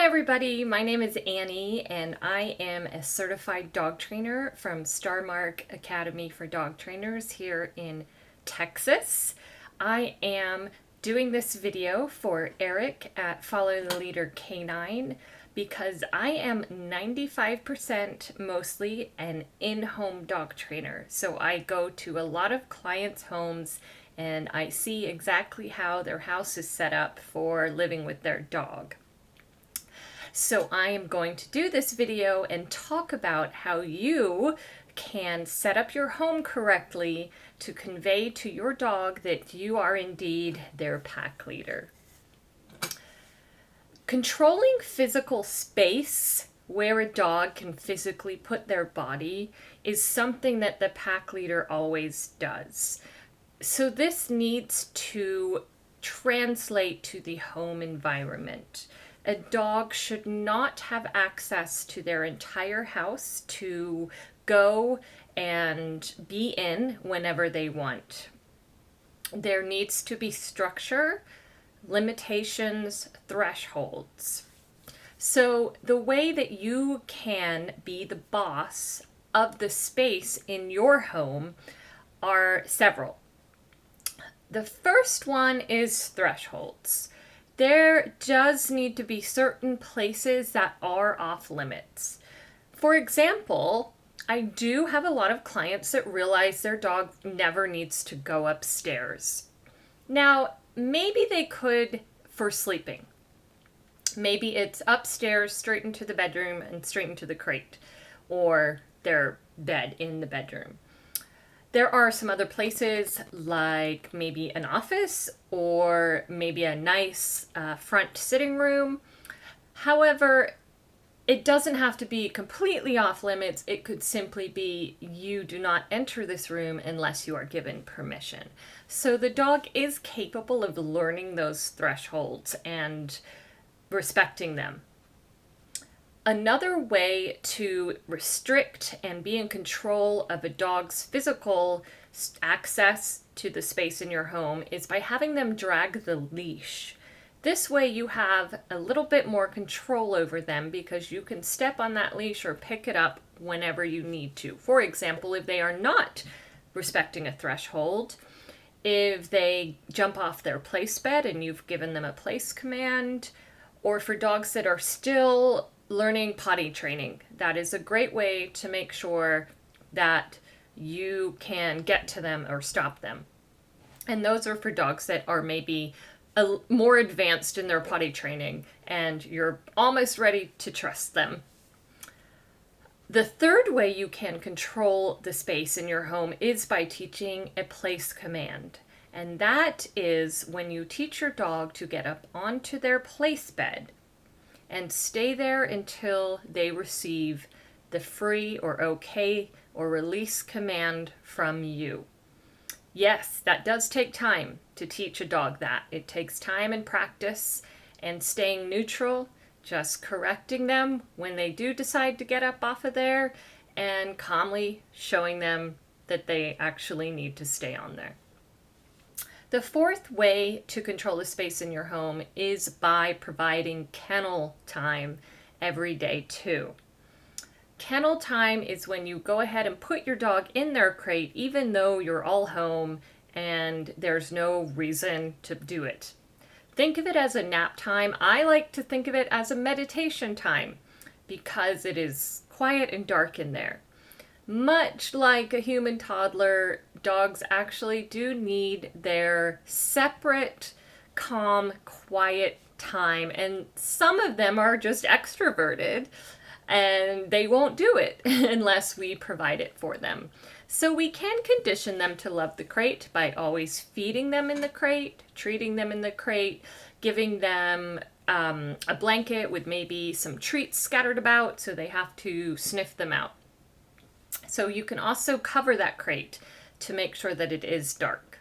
Hi everybody, my name is Annie and I am a certified dog trainer from Starmark Academy for Dog Trainers here in Texas. I am doing this video for Eric at Follow the Leader Canine because I am 95% mostly an in-home dog trainer. So I go to a lot of clients' homes and I see exactly how their house is set up for living with their dog. So I am going to do this video and talk about how you can set up your home correctly to convey to your dog that you are indeed their pack leader. Controlling physical space where a dog can physically put their body is something that the pack leader always does. So this needs to translate to the home environment. A dog should not have access to their entire house to go and be in whenever they want. There needs to be structure, limitations, thresholds. So the way that you can be the boss of the space in your home are several. The first one is thresholds. There does need to be certain places that are off limits. For example, I do have a lot of clients that realize their dog never needs to go upstairs. Now, maybe they could for sleeping. Maybe it's upstairs, straight into the bedroom and straight into the crate, or their bed in the bedroom. There are some other places like maybe an office or maybe a nice front sitting room. However, it doesn't have to be completely off limits. It could simply be you do not enter this room unless you are given permission. So the dog is capable of learning those thresholds and respecting them. Another way to restrict and be in control of a dog's physical access to the space in your home is by having them drag the leash. This way you have a little bit more control over them because you can step on that leash or pick it up whenever you need to. For example, if they are not respecting a threshold, if they jump off their place bed and you've given them a place command, or for dogs that are still learning potty training. That is a great way to make sure that you can get to them or stop them. And those are for dogs that are maybe more advanced in their potty training and you're almost ready to trust them. The third way you can control the space in your home is by teaching a place command. And that is when you teach your dog to get up onto their place bed and stay there until they receive the free or okay or release command from you. Yes, that does take time to teach a dog that. It takes time and practice and staying neutral, just correcting them when they do decide to get up off of there and calmly showing them that they actually need to stay on there. The fourth way to control the space in your home is by providing kennel time every day too. Kennel time is when you go ahead and put your dog in their crate even though you're all home and there's no reason to do it. Think of it as a nap time. I like to think of it as a meditation time because it is quiet and dark in there. Much like a human toddler, dogs actually do need their separate, calm, quiet time. And some of them are just extroverted and they won't do it unless we provide it for them. So we can condition them to love the crate by always feeding them in the crate, treating them in the crate, giving them a blanket with maybe some treats scattered about so they have to sniff them out. So you can also cover that crate to make sure that it is dark.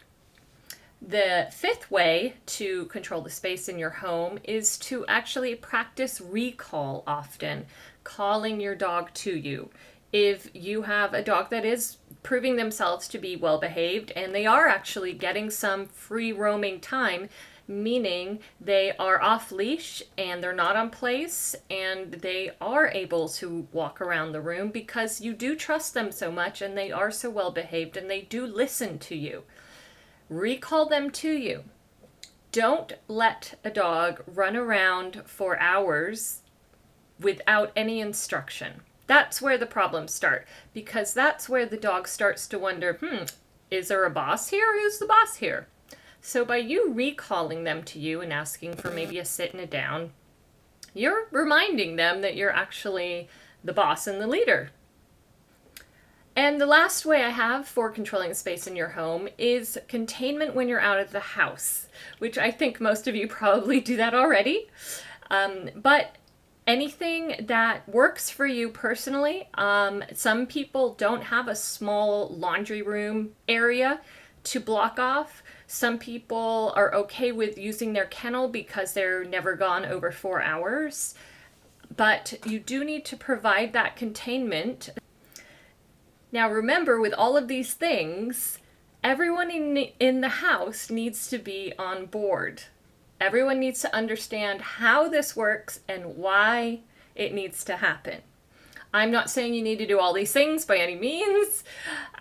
The fifth way to control the space in your home is to actually practice recall often, calling your dog to you. If you have a dog that is proving themselves to be well behaved and they are actually getting some free roaming time, meaning they are off leash and they're not on place and they are able to walk around the room because you do trust them so much and they are so well behaved and they do listen to you. Recall them to you. Don't let a dog run around for hours without any instruction. That's where the problems start, because that's where the dog starts to wonder, is there a boss here? Who's the boss here? So by you recalling them to you and asking for maybe a sit and a down, you're reminding them that you're actually the boss and the leader. And the last way I have for controlling space in your home is containment when you're out of the house, which I think most of you probably do that already. But anything that works for you personally. Some people don't have a small laundry room area to block off. Some people are okay with using their kennel because they're never gone over 4 hours. But you do need to provide that containment. Now remember, with all of these things, everyone in the house needs to be on board. Everyone needs to understand how this works and why it needs to happen. I'm not saying you need to do all these things by any means.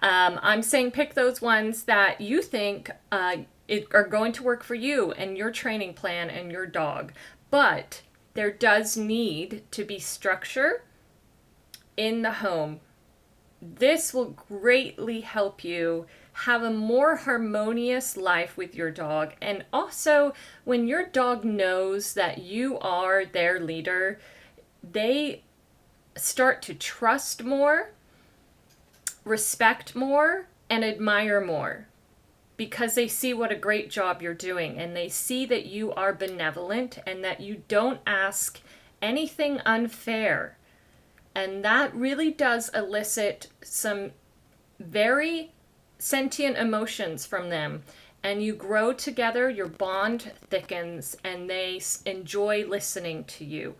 I'm saying pick those ones that you think are going to work for you and your training plan and your dog. But there does need to be structure in the home. This will greatly help you have a more harmonious life with your dog. And also, when your dog knows that you are their leader, they start to trust more, respect more, and admire more, because they see what a great job you're doing and they see that you are benevolent and that you don't ask anything unfair. And that really does elicit some very sentient emotions from them. And you grow together, your bond thickens, and they enjoy listening to you.